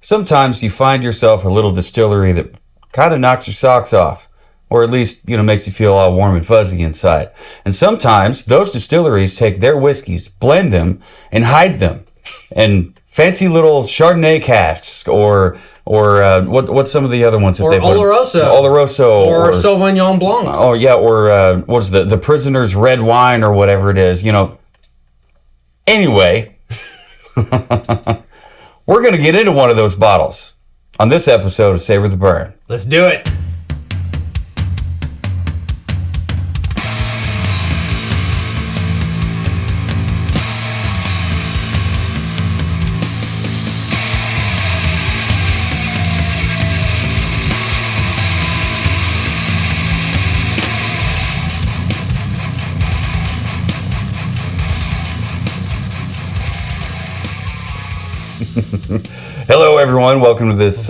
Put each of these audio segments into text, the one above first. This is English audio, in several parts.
sometimes you find yourself a little distillery that kind of knocks your socks off, or at least, makes you feel all warm and fuzzy inside. And sometimes those distilleries take their whiskeys, blend them, and hide them in fancy little Chardonnay casks, or what's some of the other ones that they put? Oloroso. Or Sauvignon Blanc. Oh, yeah, or what's the Prisoner's Red Wine, or whatever it is, Anyway, we're going to get into one of those bottles on this episode of Savor the Burn. Let's do it. Hello, everyone. Welcome to this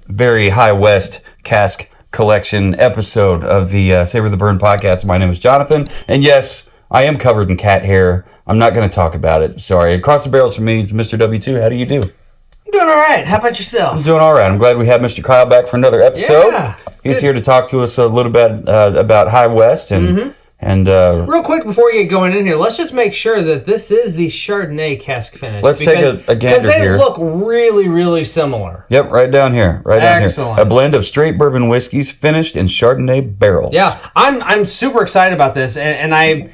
very High West Cask Collection episode of the Savor the Burn podcast. My name is Jonathan, and yes, I am covered in cat hair. I'm not going to talk about it. Sorry. Across the barrels from me is Mr. W2. How do you do? I'm doing all right. How about yourself? I'm doing all right. I'm glad we have Mr. Kyle back for another episode. Yeah, he's here to talk to us a little bit about High West and. And real quick before you get going in here, let's just make sure that this is the Chardonnay cask finish. Let's take a gander here. Because they look really, really similar. Yep, right down here. Excellent. A blend of straight bourbon whiskeys finished in Chardonnay barrels. Yeah, I'm super excited about this, and I,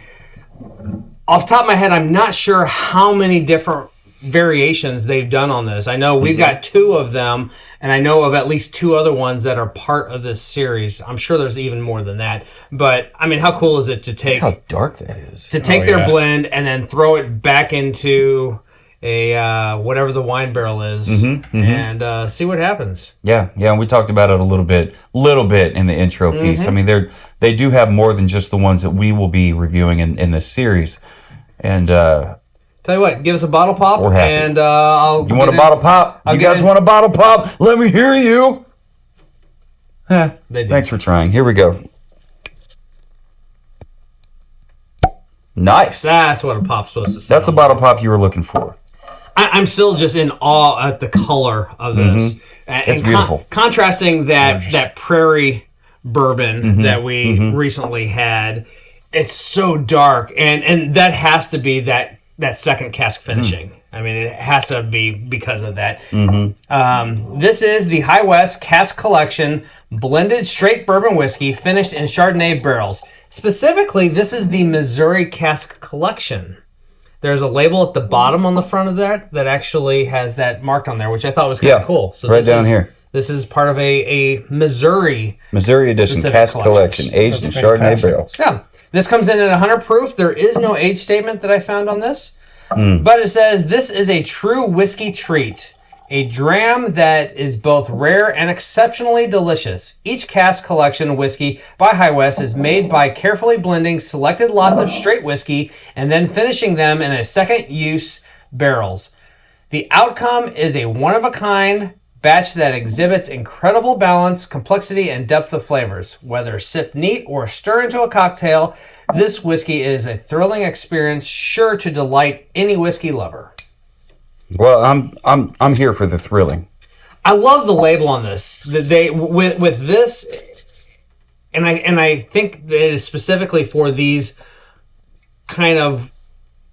off the top of my head, I'm not sure how many different variations they've done on this. I know we've got 2 of them, and I know of at least 2 other ones that are part of this series. I'm sure there's even more than that. But I mean, how cool is it to take how dark that is? To take their blend and then throw it back into a whatever the wine barrel is and see what happens. Yeah, and we talked about it a little bit in the intro piece. I mean, they do have more than just the ones that we will be reviewing in this series. And tell you what, give us a bottle pop, and I'll. You want a bottle pop? You guys want a bottle pop? Let me hear you. Thanks for trying. Here we go. Nice. That's what a pop's supposed to say. That's a bottle pop you were looking for. I'm still just in awe at the color of this. It's beautiful. Contrasting that prairie bourbon that we recently had, it's so dark, and that has to be that second cask finishing. I mean, it has to be because of that. This is the High West Cask Collection blended straight bourbon whiskey finished in Chardonnay barrels. Specifically, this is the Missouri Cask Collection. There's a label at the bottom on the front of that actually has that marked on there, which I thought was kind of cool. So right down here. This is part of a Missouri edition Cask Collection, aged in Chardonnay barrels. Yeah. This comes in at 100 proof. There is no age statement that I found on this. But it says, this is a true whiskey treat. A dram that is both rare and exceptionally delicious. Each cask collection whiskey by High West is made by carefully blending selected lots of straight whiskey and then finishing them in a second use barrels. The outcome is a one-of-a-kind batch that exhibits incredible balance, complexity, and depth of flavors. Whether sipped neat or stir into a cocktail, this whiskey is a thrilling experience sure to delight any whiskey lover. Well, I'm here for the thrilling. I love the label on this. They with this, and I think that it is specifically for these kind of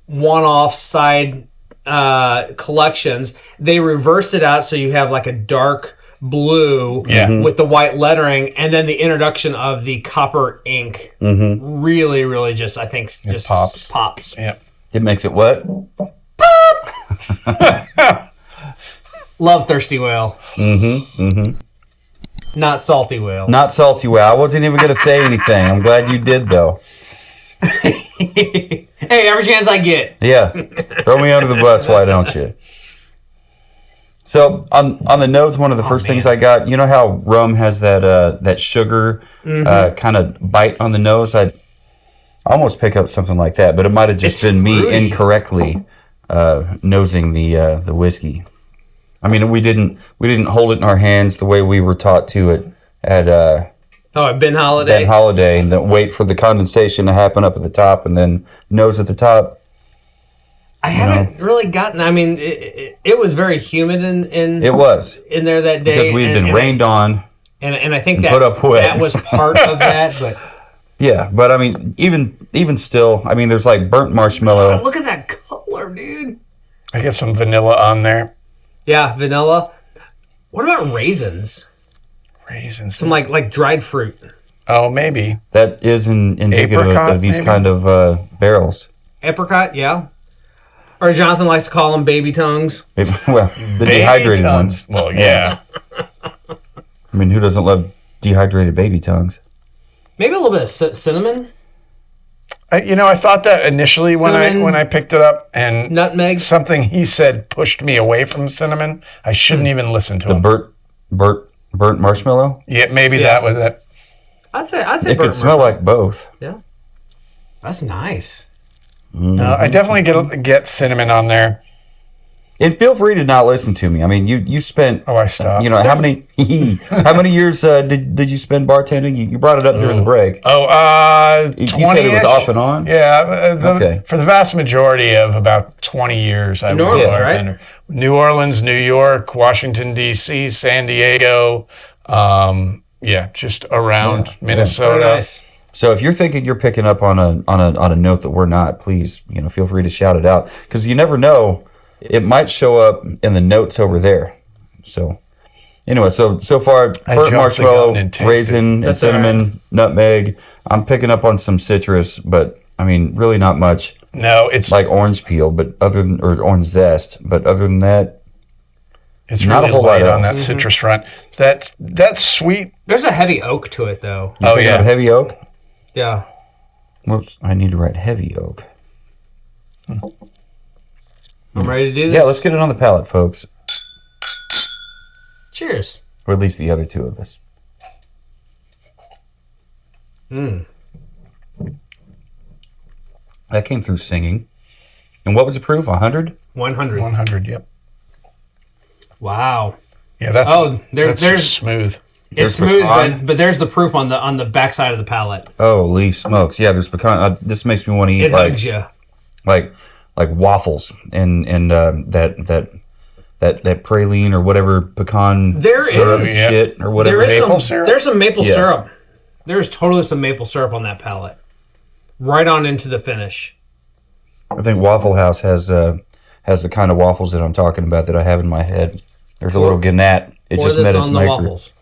one-off side collections. They reverse it out so you have like a dark blue with the white lettering, and then the introduction of the copper ink really, really just, I think, just pops. Yeah. It makes it what? Love Thirsty Whale. Not Salty Whale. Not Salty Whale. I wasn't even going to say anything. I'm glad you did, though. Hey, every chance I get. Yeah. Throw me under the bus, why don't you? So, on the nose, one of the first things I got, you know how rum has that sugar kind of bite on the nose? I almost pick up something like that, but it might have just been fruity. Me incorrectly nosing the whiskey. I mean, we didn't hold it in our hands the way we were taught to at Ben Holiday. Ben Holiday, and then wait for the condensation to happen up at the top, and then nose at the top. I haven't really gotten. I mean, it was very humid in It was in there that day because we had been rained on, and I think and that put up wet. that was part of that. But yeah, but I mean, even still, I mean, there's like burnt marshmallow. look at that color, dude. I get some vanilla on there. Yeah, vanilla. What about raisins? Raisins. Some like dried fruit. Oh, maybe. That is indicative Apricot, of these maybe? kind of barrels. Apricot, yeah. Or Jonathan likes to call them baby tongues. Well, the Baby dehydrated tongues. ones. Well, yeah. I mean, who doesn't love dehydrated baby tongues? Maybe a little bit of cinnamon, I thought that initially Cinnamon. when I picked it up, and nutmeg. something he said pushed me away from cinnamon. I shouldn't even listen to him. Burnt marshmallow? Yeah, maybe Yeah. that was it. I'd say It could smell like both. Yeah, that's nice. No, I definitely get cinnamon on there. And feel free to not listen to me. I mean, you spent. Oh, I stopped. You know how many years did you spend bartending? You brought it up during the break. Oh, You 20 said it was off and on. Yeah, Okay. For the vast majority of about 20 years, I was New a Orleans, bartender. New Orleans, New York, Washington D.C., San Diego. Just around Minnesota. Very nice. So if you're thinking you're picking up on a note that we're not, please feel free to shout it out, because you never know, it might show up in the notes over there. So anyway, so far jumped burnt the marshmallow, gun and tasted. raisin, and That's all cinnamon, nutmeg. I'm picking up on some citrus, but I mean really not much. No, it's Like orange peel, or orange zest, but other than that, it's not really a whole lot light on else. that citrus front. That's sweet. There's a heavy oak to it, though. you're picking up heavy oak. Yeah. Whoops, I need to write heavy oak. I'm ready to do this. Yeah, let's get it on the palate, folks. Cheers. Or at least the other two of us. That came through singing. And what was the proof? 100? 100. 100. Yep. Wow. Yeah, that's there's smooth. it's There's smooth, pecan. but there's the proof on the backside of the palate. Holy smokes. Yeah, there's pecan. This makes me want to eat It hugs you. like waffles and that praline or whatever pecan There syrup is- shit or whatever. There is Maple some syrup? There's some maple Yeah. syrup. There's totally some maple syrup on that palate. Right on into the finish. I think Waffle House has the kind of waffles that I'm talking about that I have in my head. There's a little Gannat. It Pour just this met its on the maker. waffles.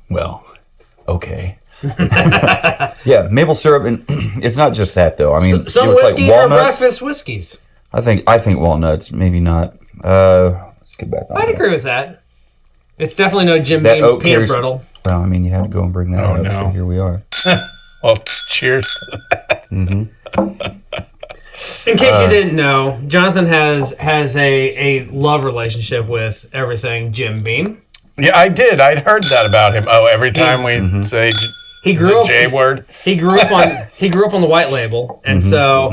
Well, okay. Yeah, maple syrup, and it's not just that though. I mean, Some it was whiskeys like are walnuts. breakfast whiskeys. I think walnuts, maybe not. Let's get back on. I'd that. agree with that. It's definitely no Jim That Beam oak peanut carries- brittle. Well, I mean, you had to go and bring that Oh, up, no. so here we are. Well, cheers. In case you didn't know, Jonathan has a love relationship with everything Jim Beam. Yeah, I did. I'd heard that about him. Oh, every time we say He grew the up. J word. He grew up on the white label, and so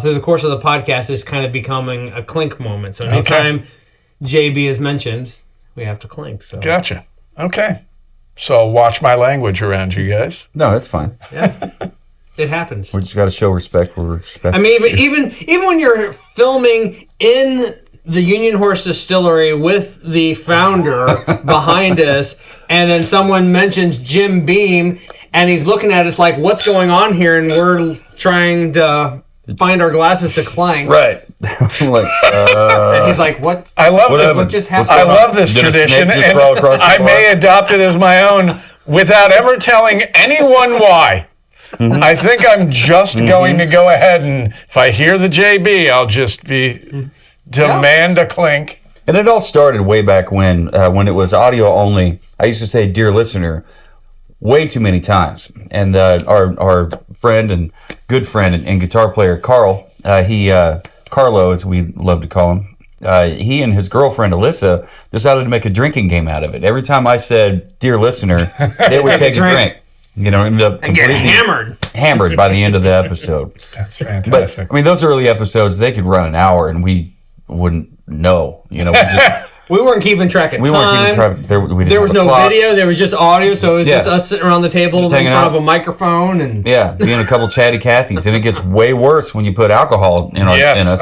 through the course of the podcast, it's kind of becoming a clink moment. So anytime JB is mentioned, we have to clink. So Gotcha. Okay. So watch my language around you guys. No, that's fine. yeah, it happens. We just got to show respect where respect. I mean, even when you're filming in the Union Horse Distillery with the founder behind us, and then someone mentions Jim Beam, and he's looking at us like, "What's going on here?" And we're trying to find our glasses to clank. right. I'm like, And he's like, "What? I love What this. happened? What just What's happened?" going I on? love this Did a snake tradition, just and crawl across the I bar? may adopt it as my own without ever telling anyone why. I think I'm just going to go ahead and if I hear the JB, I'll just be demand a clink. And it all started way back when it was audio only. I used to say "dear listener" way too many times. And our friend and good friend and guitar player Carl, Carlo as we love to call him, he and his girlfriend Alyssa decided to make a drinking game out of it. Every time I said "dear listener," they would take a drink. Ended up And get completely hammered. by the end of the episode. That's But fantastic. I mean, those early episodes, they could run an hour and we wouldn't know. We just We weren't keeping track of time. We weren't keeping track. There was no video. There was just audio. So it was just us sitting around the table in front of a microphone and being a couple chatty Cathys. And it gets way worse when you put alcohol in us.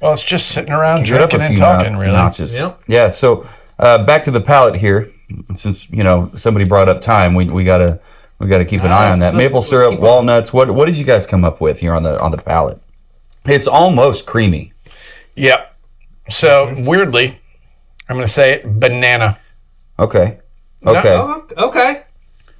Well, it's just sitting around drinking and talking, really. Notches. Yep. Yeah. So back to the palate here. Since somebody brought up time, we gotta keep an eye on that. Maple syrup, walnuts. What did you guys come up with here on the palate? It's almost creamy. Yep. So weirdly, I'm going to say banana. Okay. Okay.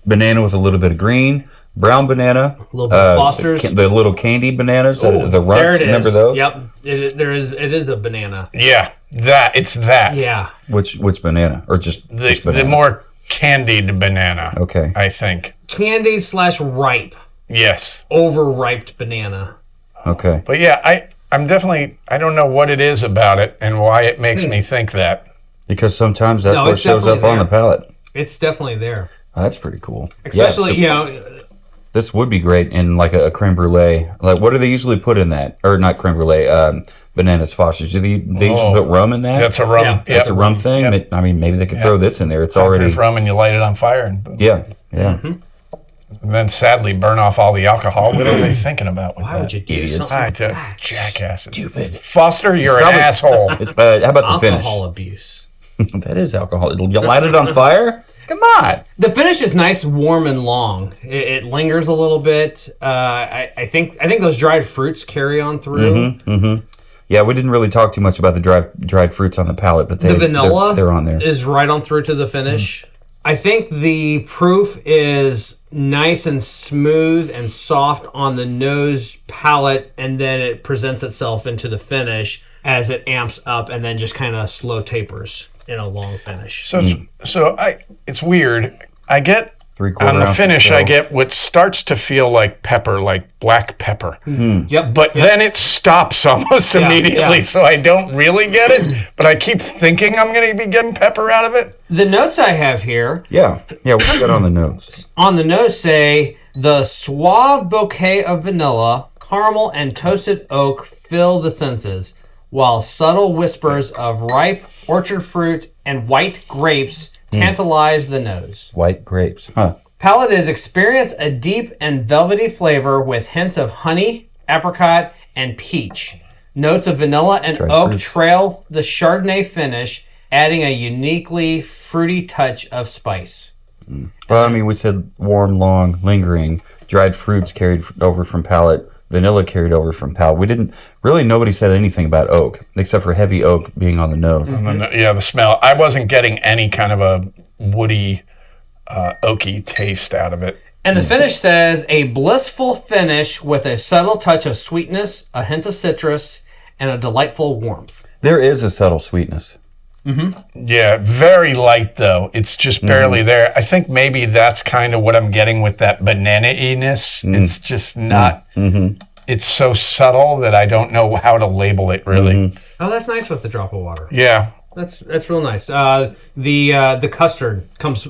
Banana with a little bit of green, brown banana. A little bit of Foster's. The little candy bananas. The runts. There it is. Remember those? Yep. It is a banana. Yeah. It's that. Yeah. Which banana? Or just banana? The more candied banana. Okay. I think. Candied / ripe. Yes. Overripe banana. Okay. But yeah, I'm definitely, I don't know what it is about it and why it makes me think that. Because sometimes that's what shows up on the palate. It's definitely there. Oh, that's pretty cool. Especially, this would be great in like a creme brulee. Like, what do they usually put in that? Or not creme brulee, bananas Foster's. Do they usually put rum in that? That's a rum. Yeah. That's a rum thing? Yep. I mean, maybe they could throw this in there. It's already... rum and you light it on fire. Yeah. Mm-hmm. And then sadly burn off all the alcohol. What are they thinking about with Why would you do something like that? Jackasses. Stupid. Foster, you're an asshole. How about the finish? Alcohol abuse. That is alcohol. You light it on fire? Come on. The finish is nice, warm, and long. It lingers a little bit. I think those dried fruits carry on through. Yeah, we didn't really talk too much about the dried fruits on the palate, but the vanilla they're on there. Is right on through to the finish. I think the proof is nice and smooth and soft on the nose palate, and then it presents itself into the finish as it amps up and then just kind of slow tapers in a long finish. So it's weird. I get on the ounces finish, I get what starts to feel like pepper, like black pepper. Yep. But then it stops almost immediately, so I don't really get it. But I keep thinking I'm going to be getting pepper out of it. The notes I have here. Yeah, what's that on the notes? On the nose say, the suave bouquet of vanilla, caramel, and toasted oak fill the senses, while subtle whispers of ripe orchard fruit and white grapes tantalize the nose. White grapes, huh? Palate is experience a deep and velvety flavor with hints of honey, apricot, and peach. Notes of vanilla and oak trail the Chardonnay finish, adding a uniquely fruity touch of spice. Well, I mean, we said warm, long, lingering. Dried fruits carried over from palate. Vanilla carried over from palate. Nobody said anything about oak, except for heavy oak being on the nose. Yeah, the smell. I wasn't getting any kind of a woody, oaky taste out of it. And the finish says, a blissful finish with a subtle touch of sweetness, a hint of citrus, and a delightful warmth. There is a subtle sweetness. Yeah, very light though. It's just barely there. I think maybe that's kind of what I'm getting with that banana-iness. It's just not... It's so subtle that I don't know how to label it, really. Oh, that's nice with the drop of water. Yeah. That's real nice. The custard comes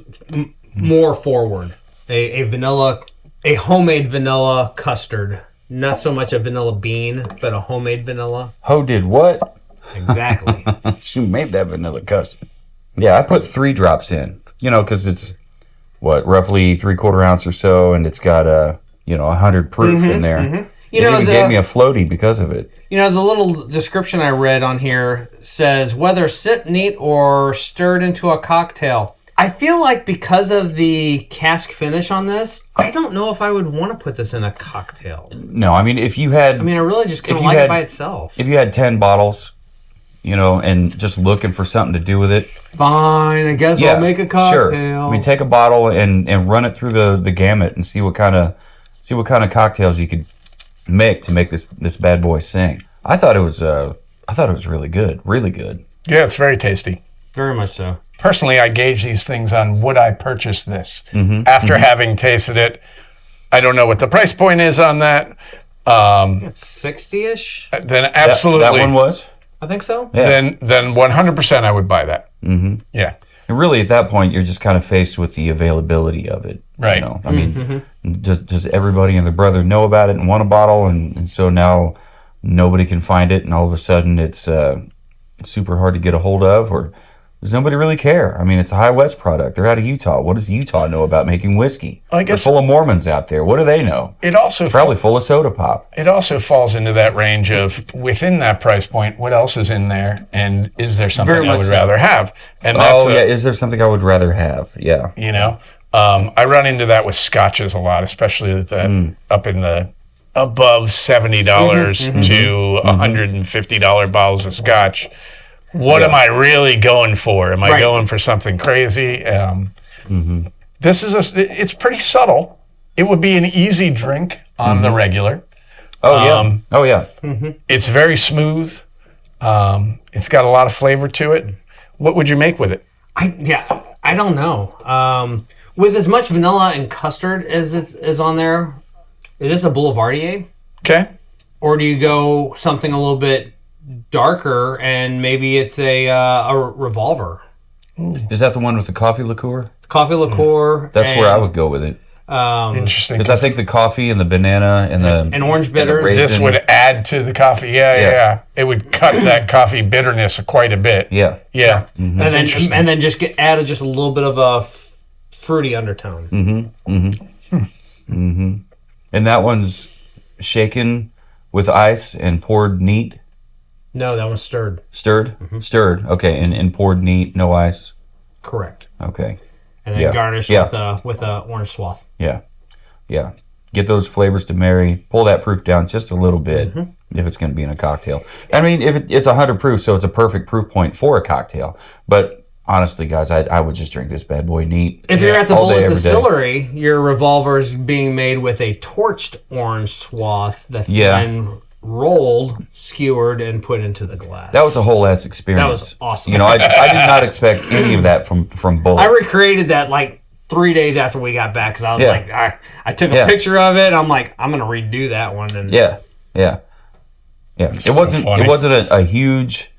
more forward. A homemade vanilla custard. Not so much a vanilla bean, but a homemade vanilla. Ho did what? Exactly. She made that vanilla custard. Yeah, I put 3 drops in. Because it's roughly 3/4 ounce or so, and it's got 100 proof in there. It even gave me a floaty because of it. The little description I read on here says, whether sipped neat or stirred into a cocktail. I feel like because of the cask finish on this, I don't know if I would want to put this in a cocktail. No, I mean, if you had... I really just kind of like it by itself. If you had 10 bottles, and just looking for something to do with it. Fine, I guess I'll make a cocktail. Sure. I mean, take a bottle and run it through the gamut and see what kind of cocktails you could make to make this bad boy sing. I thought it was really good. Really good. Yeah, it's very tasty. Very much so. Personally, I gauge these things on would I purchase this after having tasted it. I don't know what the price point is on that. It's 60-ish. Then absolutely. That one was? I think so. Yeah. Then 100% I would buy that. Yeah. And really, at that point, you're just kind of faced with the availability of it. Right. I mean, does everybody and their brother know about it and want a bottle? And so now nobody can find it, and all of a sudden it's super hard to get a hold of, or does nobody really care? I mean, it's a High West product. They're out of Utah. What does Utah know about making whiskey? I guess they're full of Mormons out there. What do they know? It's probably full of soda pop. It also falls into that range of, within that price point, what else is in there, and is there something I would rather have? And is there something I would rather have? Yeah. You know, I run into that with scotches a lot, especially up in the above $70 to $150 bottles of scotch. What am I really going for? Am I going for something crazy? This is it's pretty subtle. It would be an easy drink on the regular. It's very smooth. It's got a lot of flavor to it. What would you make with it? I don't know. With as much vanilla and custard as is on there, is this a Boulevardier? Okay. Or do you go something a little bit darker, and maybe it's a revolver? Is that the one with the coffee liqueur? Coffee liqueur. That's where I would go with it. Interesting. Because I think the coffee and the banana and orange bitters. This would add to the coffee. Yeah. It would cut that coffee bitterness quite a bit. Yeah. Mm-hmm. That's interesting. And then just add just a little bit of a fruity undertones. And that one's shaken with ice and poured neat? No, that one's stirred. Stirred? Stirred. Okay, and poured neat, no ice? Correct. Okay. And then garnished with a orange swath. Yeah. Get those flavors to marry. Pull that proof down just a little bit if it's going to be in a cocktail. I mean, if it's 100 proof, so it's a perfect proof point for a cocktail. But honestly, guys, I would just drink this bad boy neat. If you're at the Bullet Distillery, your revolver is being made with a torched orange swath that's then rolled, skewered, and put into the glass. That was a whole ass experience. That was awesome. You know, I did not expect any of that from Bullet. I recreated that like 3 days after we got back because I was like, I took a picture of it. I'm like, I'm gonna redo that one. And It wasn't a huge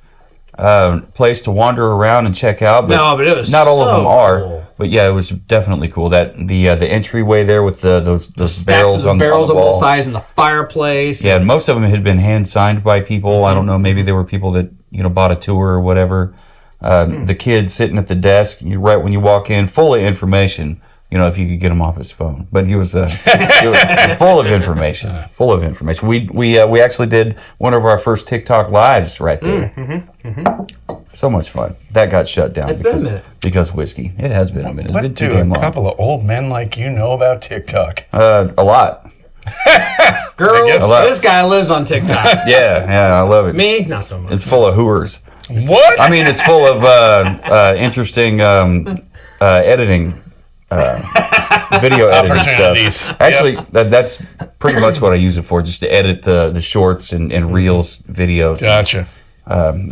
place to wander around and check out. But it was not all of them are. Cool. But yeah, it was definitely cool. That the entryway there with those barrels on the barrels on wall. both sides and the fireplace. Yeah, and most of them had been hand signed by people. I don't know. Maybe there were people that bought a tour or whatever. The kid sitting at the desk right when you walk in, full of information. If you could get him off his phone, but he was full of information. Full of information. We actually did one of our first TikTok lives right there. So much fun. That got shut down because whiskey. It has been a minute. It's been too damn long. A couple of old men like you know about TikTok? A lot. Girls, this guy lives on TikTok. Yeah, I love it. Me, not so much. It's full of hooers. What? I mean, it's full of interesting editing. Video editing stuff. Actually, that's pretty much what I use it for, just to edit the shorts and reels videos. Gotcha.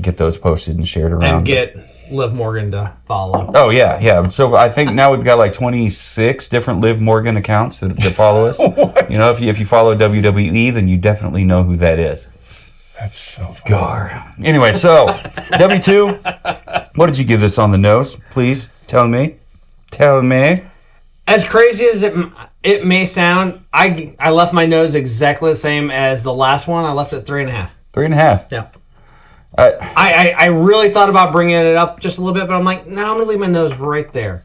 Get those posted and shared around. And get Liv Morgan to follow. Oh, yeah. So I think now we've got like 26 different Liv Morgan accounts that follow us. If you follow WWE, then you definitely know who that is. That's so funny. Gar. Anyway, so W2, what did you give this on the nose? Please tell me. As crazy as it may sound, I left my nose exactly the same as the last one. I left it 3.5. 3.5. Yeah. I really thought about bringing it up just a little bit, but I'm like, no, I'm gonna leave my nose right there.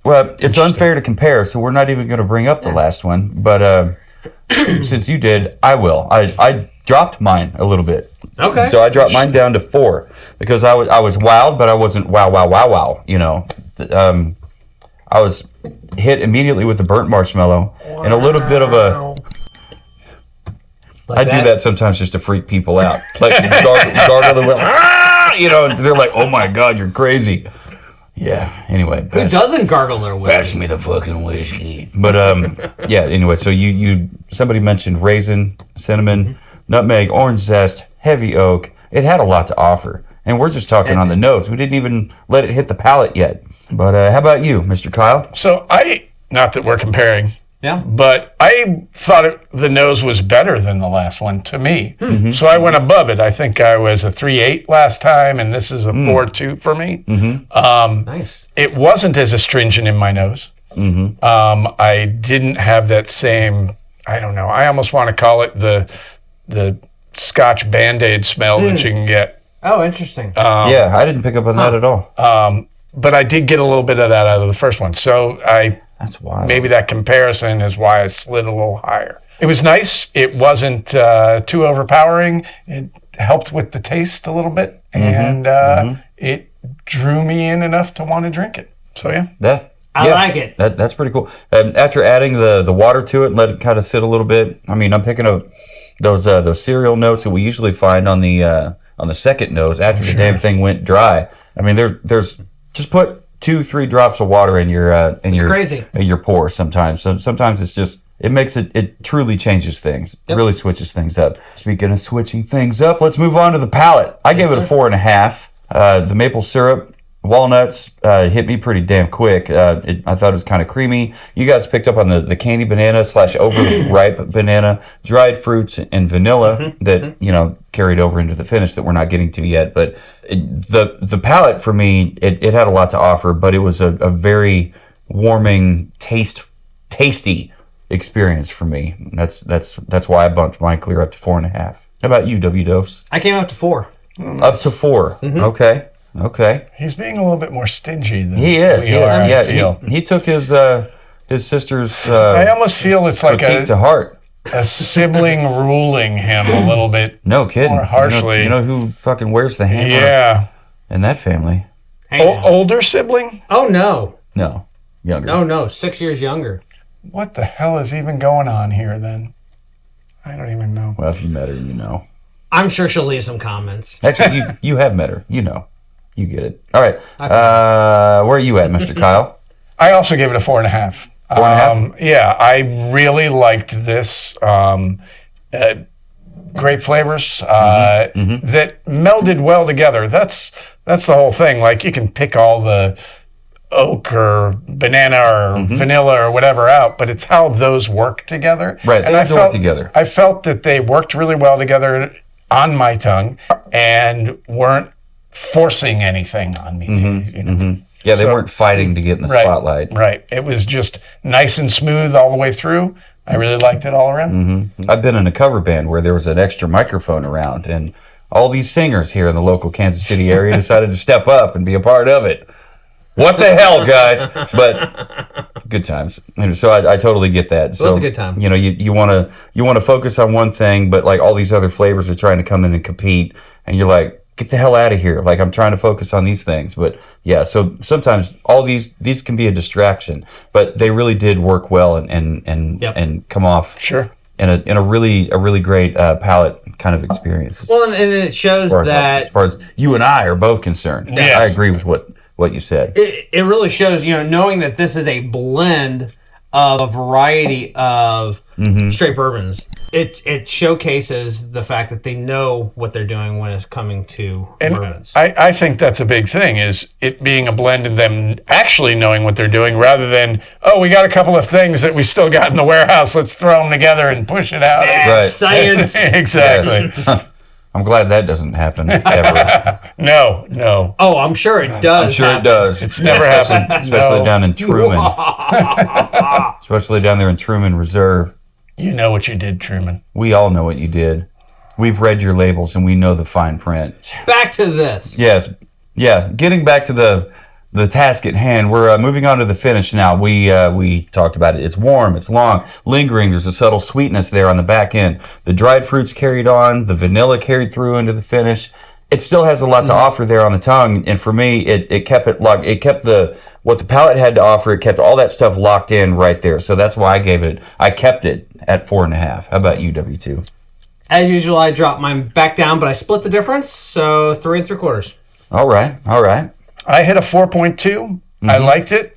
Well, it's unfair to compare, so we're not even going to bring up the last one. But since you did, I will. I dropped mine a little bit. Okay. So I dropped mine down to 4 because I was wowed, but I wasn't wow. I was hit immediately with the burnt marshmallow and a little bit of a... I do that sometimes just to freak people out. Like, gargle the will, they're like, oh my God, you're crazy. Yeah, anyway. Who doesn't gargle their whiskey? Pass me the fucking whiskey. But, anyway, so somebody mentioned raisin, cinnamon, nutmeg, orange zest, heavy oak. It had a lot to offer. And we're just talking on the nose. We didn't even let it hit the palate yet. But how about you, Mr. Kyle? So not that we're comparing, yeah, but I thought the nose was better than the last one to me. Mm-hmm. So I went above it. I think I was a 3.8 last time, and this is a 4.2 for me. Mm-hmm. Nice. It wasn't as astringent in my nose. Mm-hmm. I didn't have that same, I don't know, I almost want to call it the Scotch Band-Aid smell that you can get. Oh, interesting. Yeah, I didn't pick up on that at all. But I did get a little bit of that out of the first one. So That's wild. maybe that comparison is why I slid a little higher. It was nice. It wasn't too overpowering. It helped with the taste a little bit. And it drew me in enough to want to drink it. So, yeah. I like it. That's pretty cool. After adding the water to it and let it kind of sit a little bit, I mean, I'm picking up those cereal notes that we usually find on the second nose after the damn thing went dry. I mean, there's just put 2-3 drops of water in your crazy. in your pour sometimes. So sometimes it's just it truly changes things. It really switches things up. Speaking of switching things up, let's move on to the palate. I gave it a 4.5. The maple syrup, walnuts hit me pretty damn quick. I thought it was kind of creamy. You guys picked up on the candy banana / overripe banana, dried fruits, and vanilla that carried over into the finish that we're not getting to yet. But the palate for me, it had a lot to offer, but it was a very warming, tasty experience for me. That's why I bumped mine clear up to 4.5. How about you, W Dose? I came up to 4. Up to 4. Okay. He's being a little bit more stingy than He is. we are, I feel. He took his sister's I almost feel it's like critique to heart. a sibling ruling him a little bit No kidding. more harshly. You know who fucking wears the hammer Yeah. in that family? Older sibling? Oh, no. No. Younger. No. 6 years younger. What the hell is even going on here then? I don't even know. Well, if you met her, you know. I'm sure she'll leave some comments. Actually, you have met her. You know. You get it. All right. Where are you at, Mr. Kyle? I also gave it a 4.5. 4.5? Yeah, I really liked this. Great flavors that melded well together. That's the whole thing. Like, you can pick all the oak or banana or vanilla or whatever out, but it's how those work together. Right, they have to work together. I felt that they worked really well together on my tongue and weren't forcing anything on me. Yeah, they weren't fighting to get in the spotlight. Right. It was just nice and smooth all the way through. I really liked it all around. I've been in a cover band where there was an extra microphone around, and all these singers here in the local Kansas City area decided to step up and be a part of it. What the hell, guys? But good times. And so I totally get that. So it was a good time. You want to focus on one thing, but like all these other flavors are trying to come in and compete, and you're like, get the hell out of here. Like, I'm trying to focus on these things. But yeah, so sometimes all these can be a distraction, but they really did work well and come off in a really great palate kind of experience. Well, and it shows as far as you and I are both concerned. Yes. I agree with what you said. It really shows, knowing that this is a blend of a variety of straight bourbons. It showcases the fact that they know what they're doing when it's coming to bourbons. I think that's a big thing, is it being a blend and them actually knowing what they're doing, rather than, we got a couple of things that we still got in the warehouse, let's throw them together and push it out. Right. Science. Exactly. Yes. I'm glad that doesn't happen ever. No. Oh, I'm sure it does. I'm sure happen. it does. It's never happened. Especially down in Truman. Especially down there in Truman Reserve. You know what you did, Truman. We all know what you did. We've read your labels and we know the fine print. Back to this. Yes. Yeah. Getting back to the task at hand, we're moving on to the finish now. We talked about it. It's warm, it's long, lingering. There's a subtle sweetness there on the back end. The dried fruits carried on, the vanilla carried through into the finish. It still has a lot to offer there on the tongue, and for me, it kept it locked. It kept what the palate had to offer. It kept all that stuff locked in right there. So that's why I kept it at 4.5. How about you, W2? As usual, I dropped mine back down, but I split the difference, so 3 3/4. All right. I hit a 4.2. I liked it.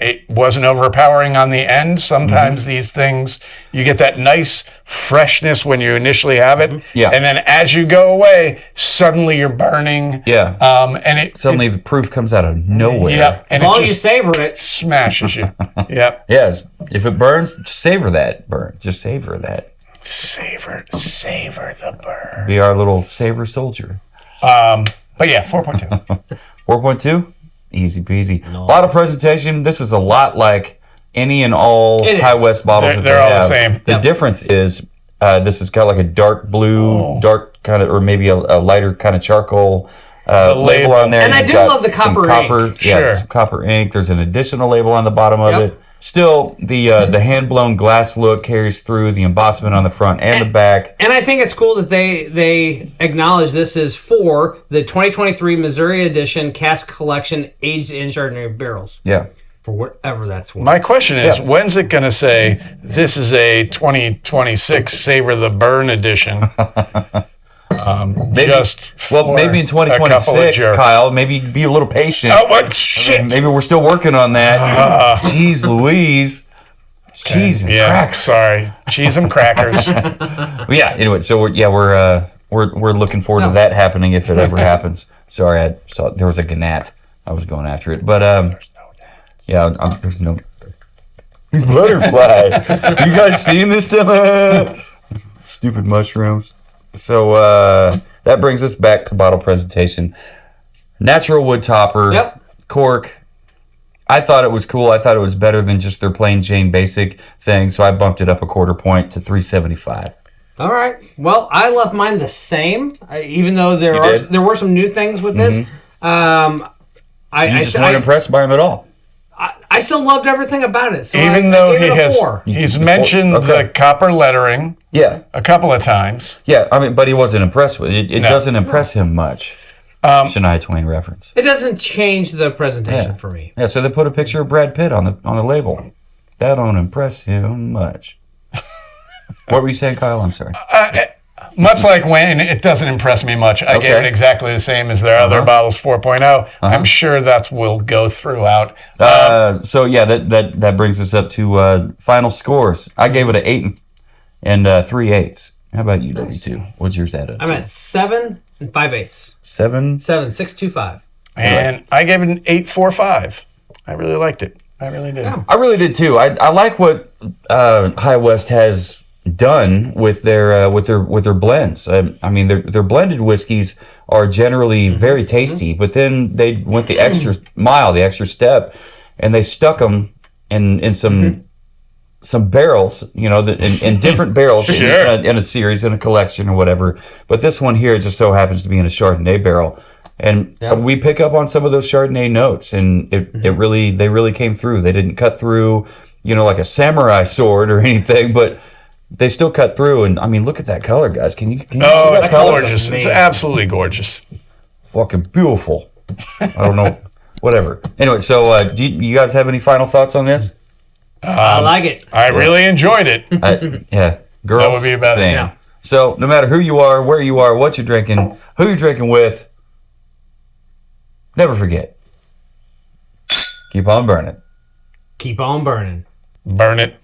It wasn't overpowering on the end. Sometimes these things, you get that nice freshness when you initially have it. Yeah. And then as you go away, suddenly you're burning. Yeah. And Suddenly the proof comes out of nowhere. Yeah. As And long it as you just savor it. smashes you. Yep. Yes. If it burns, just savor that burn. Just savor that. Savor the burn. Be our little savor soldier. But yeah, 4.2. 4.2? Easy peasy. Bottle presentation. This is a lot like any and all It High is. West bottles that They're they all the have. same. The difference is This is kind of like a dark blue, dark kind of, or maybe a lighter kind of charcoal label on there. And I do love the copper ink. Yeah, some copper ink. There's an additional label on the bottom of it. Still, the hand-blown glass look carries through, the embossment on the front and the back. And I think it's cool that they acknowledge this is for the 2023 Missouri Edition Cask Collection aged in Chardonnay barrels. Yeah. For whatever that's worth. My question is, when's it going to say, this is a 2026 Savor the Burn edition? Maybe in 2026, Kyle. Maybe be a little patient. Oh, what shit? Maybe we're still working on that. Jeez Louise. Cheese and crackers. Sorry. Cheese and crackers. Anyway, so we're looking forward to that happening if it ever happens. Sorry, I saw there was a gnat. I was going after it. But there's no these butterflies. You guys seeing this stuff? Stupid mushrooms. So that brings us back to bottle presentation. Natural wood topper, cork. I thought it was cool. I thought it was better than just their plain Jane basic thing, so I bumped it up a quarter point to 375. All right. Well, I left mine the same, even though there were some new things with this. You just weren't impressed by them at all. I still loved everything about it. So even though he's mentioned the copper lettering a couple of times. Yeah, I mean, but he wasn't impressed with it. It doesn't impress him much. Shania Twain reference. It doesn't change the presentation for me. Yeah, so they put a picture of Brad Pitt on the label. That don't impress him much. What were you saying, Kyle? I'm sorry. Much like Wayne, it doesn't impress me much. I gave it exactly the same as their other bottles, 4.0. I'm sure that will go throughout. So that brings us up to final scores. I gave it an 8 and 3/8. How about you, W2? What's yours at? I'm at 7 and 5/8. 7? 6.25. And I gave it an 8.45. I really liked it. I really did. I really did too. I like what High West has done with their blends. I mean, their blended whiskeys are generally very tasty, but then they went the extra mile, the extra step, and they stuck them in some barrels, in different barrels in a series, in a collection or whatever. But this one here just so happens to be in a Chardonnay barrel. And we pick up on some of those Chardonnay notes, and they really came through. They didn't cut through, like a samurai sword or anything, but they still cut through. And I mean, look at that color, guys. Can you see that it's color? gorgeous. It's absolutely gorgeous. Fucking beautiful. I don't know. Whatever. Anyway, so do you guys have any final thoughts on this? I like it. I really enjoyed it. Girls, that would be about same. it. Yeah. So no matter who you are, where you are, what you're drinking, who you're drinking with, never forget. Keep on burning. Keep on burning. Burn it.